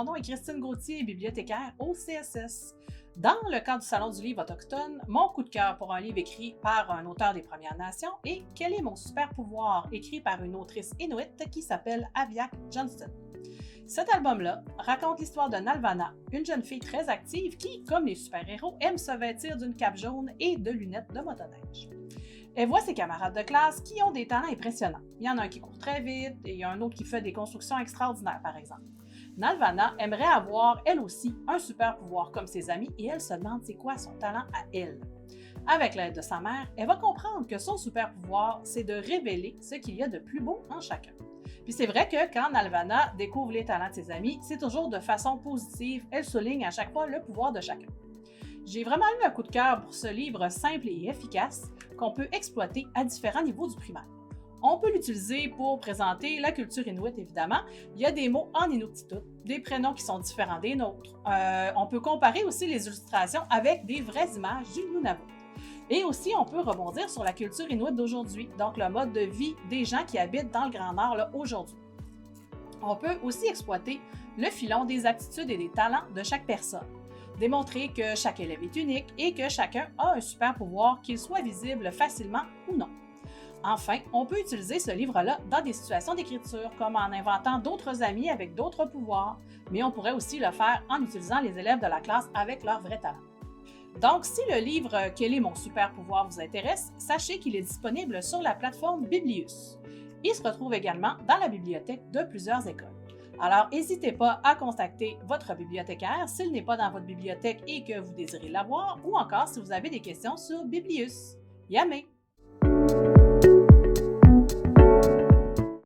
mon nom est Christine Gauthier, bibliothécaire au CSS. Dans le cadre du Salon du livre autochtone, mon coup de cœur pour un livre écrit par un auteur des Premières Nations est Quel est mon super pouvoir, écrit par une autrice inuit qui s'appelle Aviak Johnston. Cet album-là raconte l'histoire de Nalvana, une jeune fille très active qui, comme les super-héros, aime se vêtir d'une cape jaune et de lunettes de motoneige. Elle voit ses camarades de classe qui ont des talents impressionnants. Il y en a un qui court très vite et il y a un autre qui fait des constructions extraordinaires, par exemple. Nalvana aimerait avoir, elle aussi, un super pouvoir comme ses amis et elle se demande c'est quoi son talent à elle. Avec l'aide de sa mère, elle va comprendre que son super pouvoir, c'est de révéler ce qu'il y a de plus beau en chacun. Puis c'est vrai que quand Nalvana découvre les talents de ses amis, c'est toujours de façon positive, elle souligne à chaque fois le pouvoir de chacun. J'ai vraiment eu un coup de cœur pour ce livre simple et efficace qu'on peut exploiter à différents niveaux du primaire. On peut l'utiliser pour présenter la culture inuit, évidemment. Il y a des mots en inuktitut, des prénoms qui sont différents des nôtres. On peut comparer aussi les illustrations avec des vraies images du Nunavut. Et aussi, on peut rebondir sur la culture inuit d'aujourd'hui, donc le mode de vie des gens qui habitent dans le Grand Nord aujourd'hui. On peut aussi exploiter le filon des aptitudes et des talents de chaque personne. Démontrer que chaque élève est unique et que chacun a un super pouvoir, qu'il soit visible facilement ou non. Enfin, on peut utiliser ce livre-là dans des situations d'écriture, comme en inventant d'autres amis avec d'autres pouvoirs, mais on pourrait aussi le faire en utilisant les élèves de la classe avec leurs vrais talents. Donc, si le livre « Quel est mon super pouvoir » vous intéresse, sachez qu'il est disponible sur la plateforme Biblius. Il se retrouve également dans la bibliothèque de plusieurs écoles. Alors, n'hésitez pas à contacter votre bibliothécaire s'il n'est pas dans votre bibliothèque et que vous désirez l'avoir, ou encore si vous avez des questions sur Biblius. Yamé!